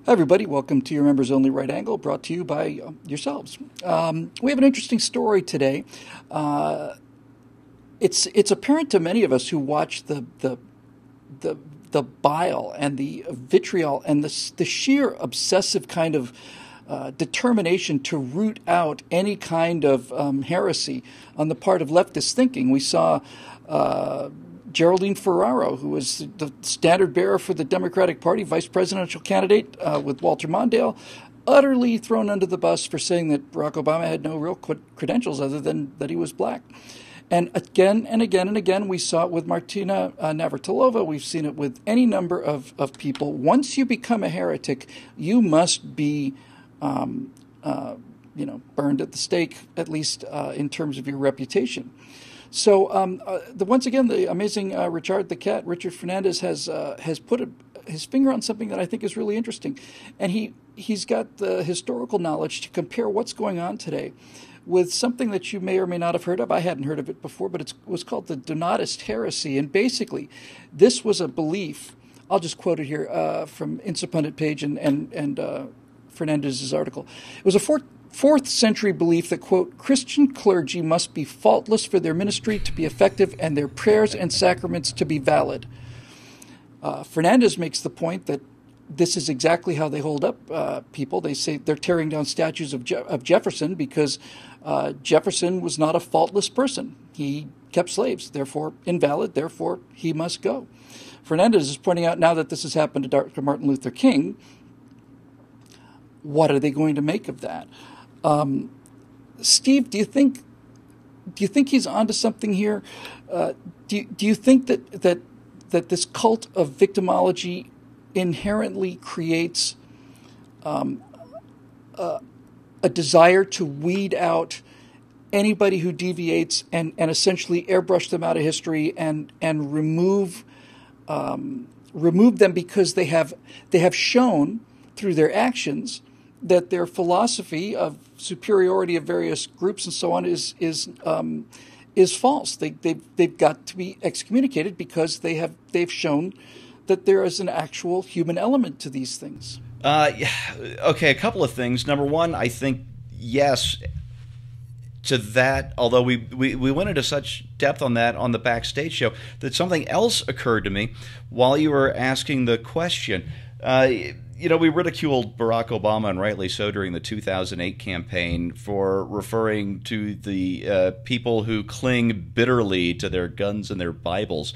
Hi, everybody. Welcome to your Members Only Right Angle, brought to you by yourselves. We have an interesting story today. It's apparent to many of us who watch the bile and the vitriol and the sheer obsessive kind of determination to root out any kind of heresy on the part of leftist thinking. We saw Geraldine Ferraro, who was the standard bearer for the Democratic Party, vice presidential candidate with Walter Mondale, utterly thrown under the bus for saying that Barack Obama had no real credentials other than that he was black. And again and again and again, we saw it with Martina Navratilova. We've seen it with any number of people. Once you become a heretic, you must be burned at the stake, at least in terms of your reputation. So once again, the amazing Richard Fernandez has put his finger on something that I think is really interesting, and he's got the historical knowledge to compare what's going on today with something that you may or may not have heard of. I hadn't heard of it before, but it was called the Donatist Heresy, and basically, this was a belief. I'll just quote it here from Insupundit page and Fernandez's article. It was a fourth century belief that, quote, Christian clergy must be faultless for their ministry to be effective and their prayers and sacraments to be valid. Fernandez makes the point that this is exactly how they hold up people. They say they're tearing down statues of Jefferson because Jefferson was not a faultless person. He kept slaves, therefore invalid, therefore he must go. Fernandez is pointing out now that this has happened to Dr. Martin Luther King. What are they going to make of that? Steve, do you think he's onto something here? Do you think that this cult of victimology inherently creates a desire to weed out anybody who deviates and essentially airbrush them out of history and remove them because they have shown through their actions that their philosophy of superiority of various groups and so on is false. They've got to be excommunicated because they've shown that there is an actual human element to these things. Okay, a couple of things. Number one, I think yes to that, although we went into such depth on that on the backstage show, that something else occurred to me while you were asking the question. We ridiculed Barack Obama, and rightly so, during the 2008 campaign for referring to the people who cling bitterly to their guns and their Bibles.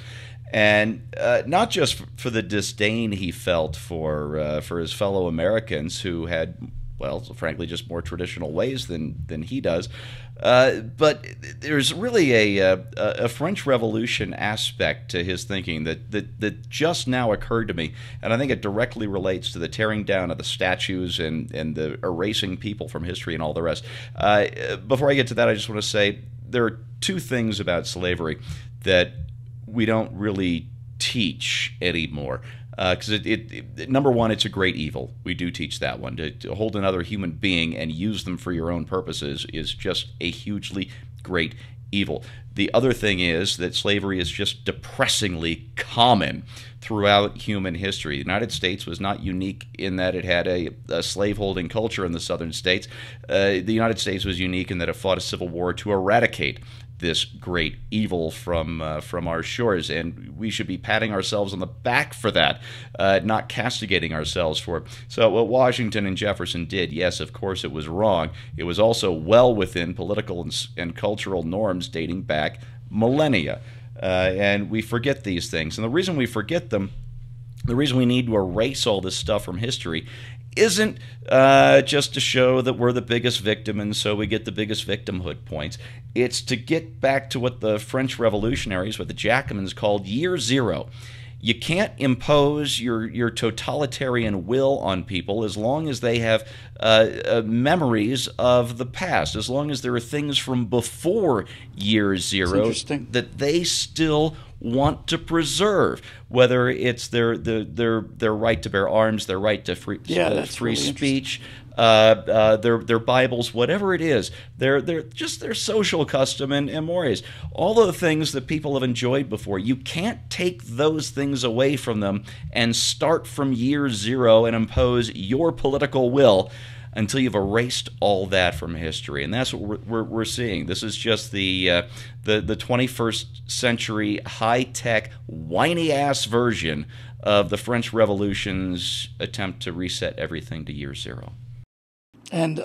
And not just for the disdain he felt for his fellow Americans who had, well, frankly, just more traditional ways than he does, but there's really a French Revolution aspect to his thinking that just now occurred to me, and I think it directly relates to the tearing down of the statues and the erasing people from history and all the rest. Before I get to that, I just want to say there are two things about slavery that we don't really teach anymore. Because number one, it's a great evil. We do teach that one. To hold another human being and use them for your own purposes is just a hugely great evil. The other thing is that slavery is just depressingly common throughout human history. The United States was not unique in that it had a slaveholding culture in the southern states. The United States was unique in that it fought a civil war to eradicate this great evil from our shores, and we should be patting ourselves on the back for that, not castigating ourselves for it. So what Washington and Jefferson did, yes, of course it was wrong. It was also well within political and cultural norms dating back millennia, and we forget these things. And the reason we forget them, the reason we need to erase all this stuff from history, isn't just to show that we're the biggest victim and so we get the biggest victimhood points. It's to get back to what the French revolutionaries, what the Jacobins called year zero. You can't impose your totalitarian will on people as long as they have memories of the past, as long as there are things from before year zero that they still want to preserve, whether it's their right to bear arms, their right to free really speech, their Bibles, whatever it is, their just their social custom and mores, all of the things that people have enjoyed before. You can't take those things away from them and start from year zero and impose your political will until you've erased all that from history. And that's what we're seeing. This is just the 21st century high-tech, whiny-ass version of the French Revolution's attempt to reset everything to year zero. And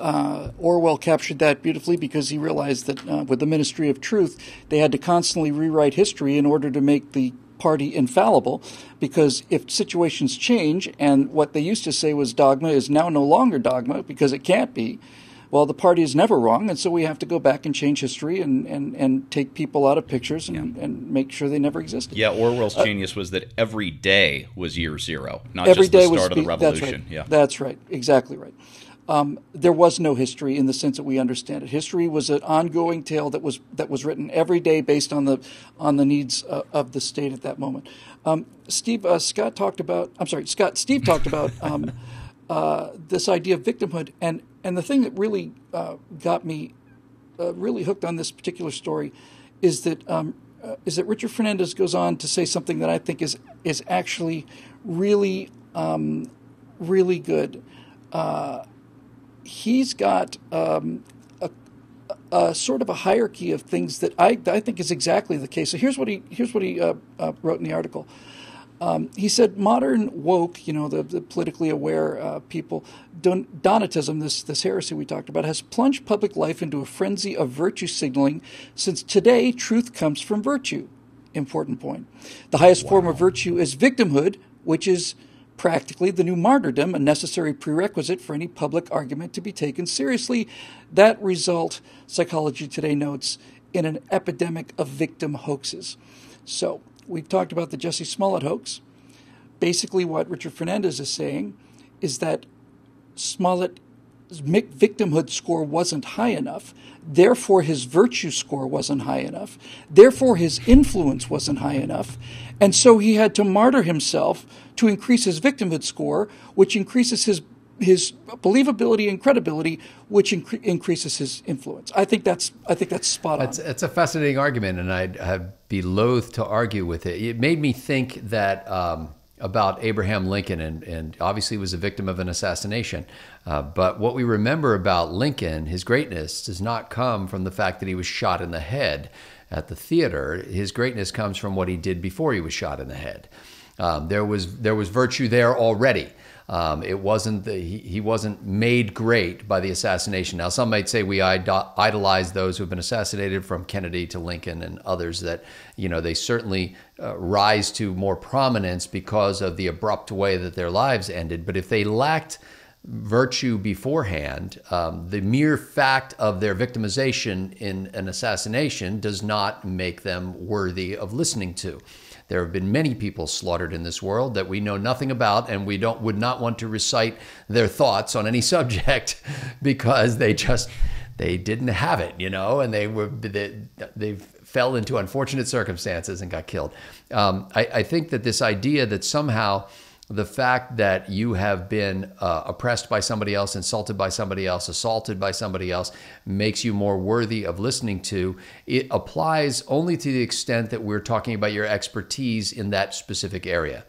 Orwell captured that beautifully, because he realized that with the Ministry of Truth, they had to constantly rewrite history in order to make the party infallible, because if situations change and what they used to say was dogma is now no longer dogma because it can't be, well, the party is never wrong, and so we have to go back and change history and take people out of pictures and make sure they never existed. Yeah, Orwell's genius was that every day was year zero, not just the start of the revolution. That's right. Exactly right. There was no history in the sense that we understand it. History was an ongoing tale that was written every day based on the needs of the state at that moment. Steve talked about this idea of victimhood, and the thing that really got me really hooked on this particular story is that Richard Fernandez goes on to say something that I think is actually really really good. He's got a sort of a hierarchy of things that I think is exactly the case. So here's what he wrote in the article. He said modern woke, the politically aware people, Donatism, this heresy we talked about, has plunged public life into a frenzy of virtue signaling, since today truth comes from virtue. Important point. The highest form of virtue is victimhood, which is practically the new martyrdom, a necessary prerequisite for any public argument to be taken seriously. That result, Psychology Today notes, in an epidemic of victim hoaxes. So we've talked about the Jussie Smollett hoax. Basically what Richard Fernandez is saying is that Smollett's victimhood score wasn't high enough, therefore his virtue score wasn't high enough, therefore his influence wasn't high enough, and so he had to martyr himself to increase his victimhood score, which increases his believability and credibility, which increases his influence. I think that's spot on. It's a fascinating argument, and I'd be loath to argue with it. It made me think that about Abraham Lincoln, and obviously was a victim of an assassination. But what we remember about Lincoln, his greatness, does not come from the fact that he was shot in the head at the theater. His greatness comes from what he did before he was shot in the head. There was virtue there already. It wasn't he wasn't made great by the assassination. Now, some might say we idolize those who have been assassinated, from Kennedy to Lincoln and others, that they certainly rise to more prominence because of the abrupt way that their lives ended. But if they lacked virtue beforehand, the mere fact of their victimization in an assassination does not make them worthy of listening to. There have been many people slaughtered in this world that we know nothing about, and we would not want to recite their thoughts on any subject because they didn't have it, and they fell into unfortunate circumstances and got killed. I think that this idea that somehow the fact that you have been oppressed by somebody else, insulted by somebody else, assaulted by somebody else, makes you more worthy of listening to, it applies only to the extent that we're talking about your expertise in that specific area.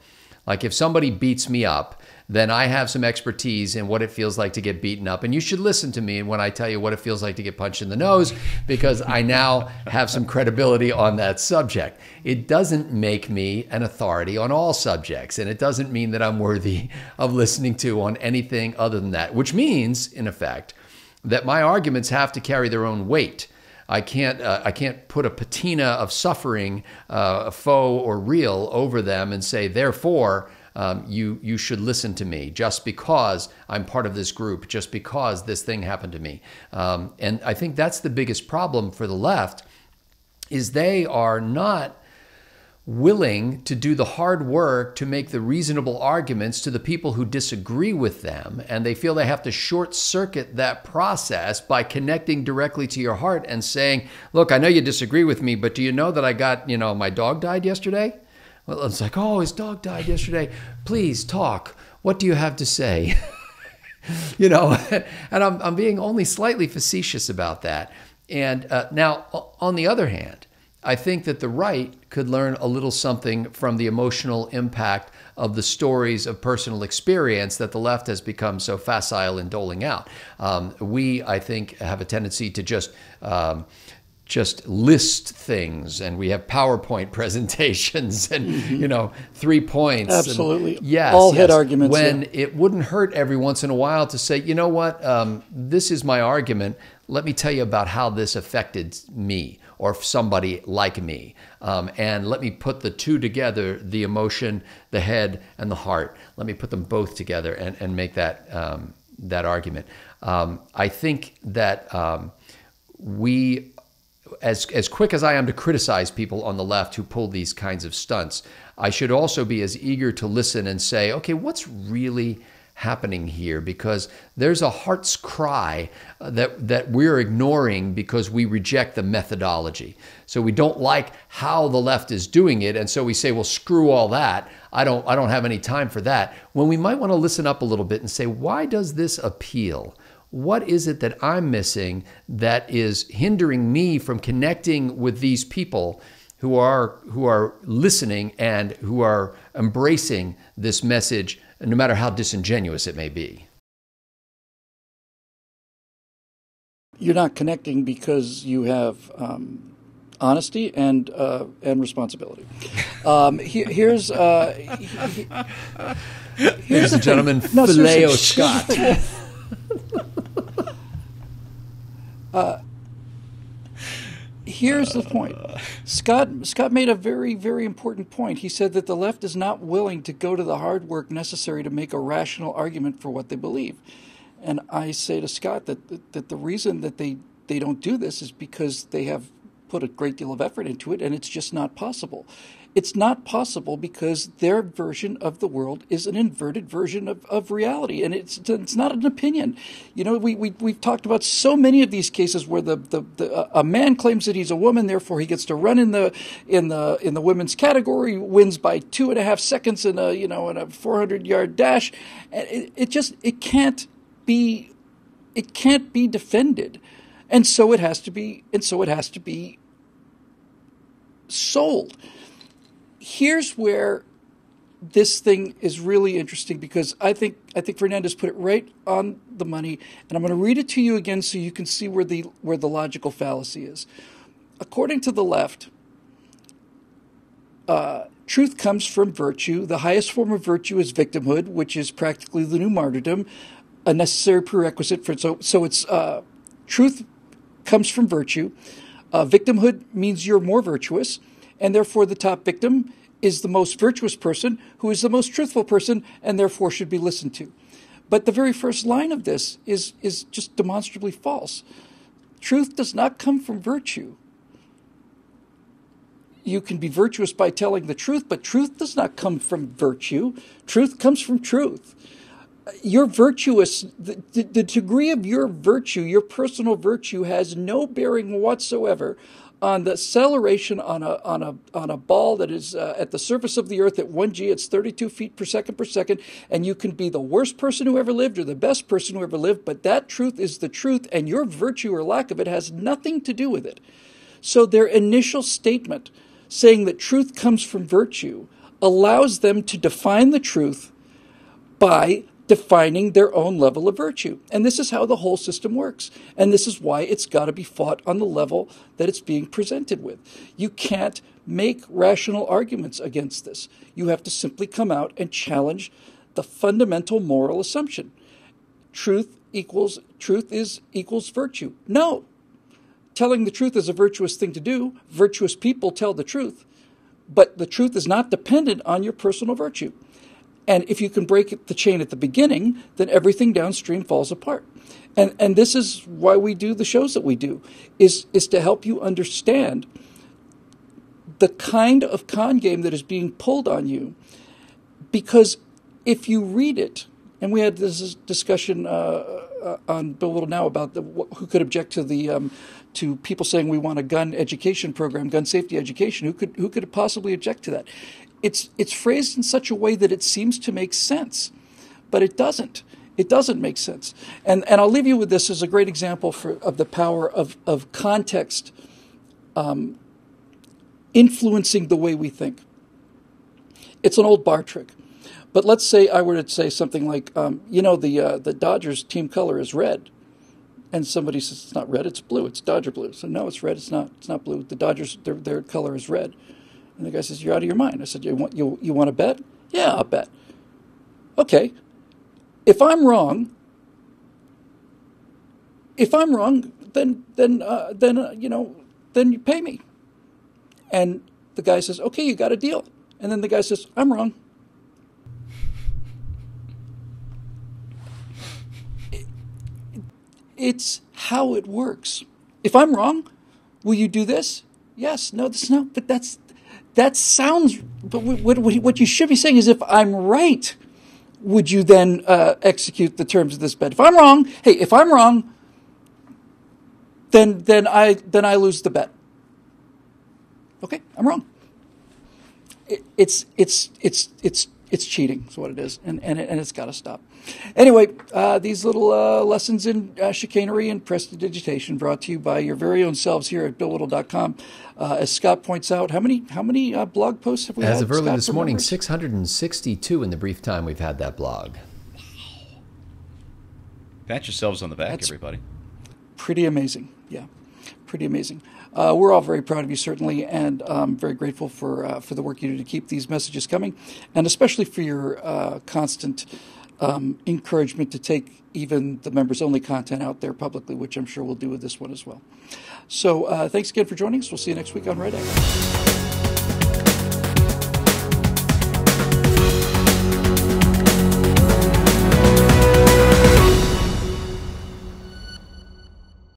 Like if somebody beats me up, then I have some expertise in what it feels like to get beaten up. And you should listen to me when I tell you what it feels like to get punched in the nose, because I now have some credibility on that subject. It doesn't make me an authority on all subjects, and it doesn't mean that I'm worthy of listening to on anything other than that, which means, in effect, that my arguments have to carry their own weight. I can't put a patina of suffering, faux or real, over them and say, therefore, you should listen to me just because I'm part of this group, just because this thing happened to me. And I think that's the biggest problem for the left, is they are not willing to do the hard work to make the reasonable arguments to the people who disagree with them, and they feel they have to short circuit that process by connecting directly to your heart and saying, look, I know you disagree with me, but do you know that I got, my dog died yesterday? Well, it's like, oh, his dog died yesterday. Please talk. What do you have to say? And I'm being only slightly facetious about that. And now, on the other hand, I think that the right could learn a little something from the emotional impact of the stories of personal experience that the left has become so facile in doling out. We, I think, have a tendency to just list things, and we have PowerPoint presentations and 3 points. Absolutely. Yes, all head arguments. When it wouldn't hurt every once in a while to say, you know what, this is my argument. Let me tell you about how this affected me or somebody like me. And let me put the two together, the emotion, the head, and the heart. Let me put them both together and make that argument. I think that we, as quick as I am to criticize people on the left who pull these kinds of stunts, I should also be as eager to listen and say, okay, what's really happening here? Because there's a heart's cry that we're ignoring because we reject the methodology. So we don't like how the left is doing it, and so we say, well, screw all that. I don't have any time for that. When we might want to listen up a little bit and say, why does this appeal? What is it that I'm missing that is hindering me from connecting with these people who are listening and who are embracing this message, no matter how disingenuous it may be? You're not connecting because you have honesty and responsibility. Here's Ladies the and gentlemen, No, Phileo seriously. Scott. Here's the point. Scott made a very, very important point. He said that the left is not willing to go to the hard work necessary to make a rational argument for what they believe. And I say to Scott that the reason that they don't do this is because they have put a great deal of effort into it, and it's just not possible. It's not possible because their version of the world is an inverted version of reality, and it's not an opinion. We've talked about so many of these cases where a man claims that he's a woman, therefore he gets to run in the women's category, wins by 2.5 seconds in a 400-yard dash, and it can't be defended, and so it has to be sold. Here's where this thing is really interesting, because I think Fernandez put it right on the money, and I'm going to read it to you again so you can see where the logical fallacy is. According to the left, truth comes from virtue. The highest form of virtue is victimhood, which is practically the new martyrdom, a necessary prerequisite for it. So it's truth comes from virtue. Victimhood means you're more virtuous, and therefore the top victim is the most virtuous person, who is the most truthful person, and therefore should be listened to. But the very first line of this is just demonstrably false. Truth does not come from virtue. You can be virtuous by telling the truth, but truth does not come from virtue. Truth comes from truth. You're virtuous. The degree of your virtue, your personal virtue, has no bearing whatsoever on the acceleration on a ball that is at the surface of the earth at 1G. It's 32 feet per second, and you can be the worst person who ever lived or the best person who ever lived, but that truth is the truth, and your virtue or lack of it has nothing to do with it. So their initial statement saying that truth comes from virtue allows them to define the truth by defining their own level of virtue. And this is how the whole system works. And this is why it's got to be fought on the level that it's being presented with. You can't make rational arguments against this. You have to simply come out and challenge the fundamental moral assumption. Truth equals virtue. No. Telling the truth is a virtuous thing to do. Virtuous people tell the truth. But the truth is not dependent on your personal virtue. And if you can break the chain at the beginning, then everything downstream falls apart. And this is why we do the shows that we do, is to help you understand the kind of con game that is being pulled on you. Because if you read it, and we had this discussion on Bill Whittle now about who could object to to people saying we want a gun education program, gun safety education. Who could possibly object to that? It's phrased in such a way that it seems to make sense, but it doesn't. It doesn't make sense. And I'll leave you with this as a great example of the power of context influencing the way we think. It's an old bar trick. But let's say I were to say something like, the Dodgers team color is red. And somebody says, it's not red, it's blue. It's Dodger blue. So no, it's red, it's not blue. The Dodgers, their color is red. And the guy says, you're out of your mind. I said, you want to bet? Yeah, I'll bet. Okay. If I'm wrong, then you pay me. And the guy says, okay, you got a deal. And then the guy says, I'm wrong. It's how it works. If I'm wrong, will you do this? Yes. No, that's not. But that sounds. But what you should be saying is, if I'm right, would you then execute the terms of this bet? If I'm wrong, then I lose the bet. Okay, I'm wrong. It's cheating. Is what it is, and it's got to stop. Anyway, these little lessons in chicanery and prestidigitation brought to you by your very own selves here at BillWhittle.com. As Scott points out, how many blog posts have we had? As of early Scott, this morning, 662 in the brief time we've had that blog. Pat yourselves on the back, everybody. Pretty amazing. Yeah, pretty amazing. We're all very proud of you, certainly, and very grateful for the work you do to keep these messages coming, and especially for your constant encouragement to take even the members-only content out there publicly, which I'm sure we'll do with this one as well. So thanks again for joining us. We'll see you next week on Red X.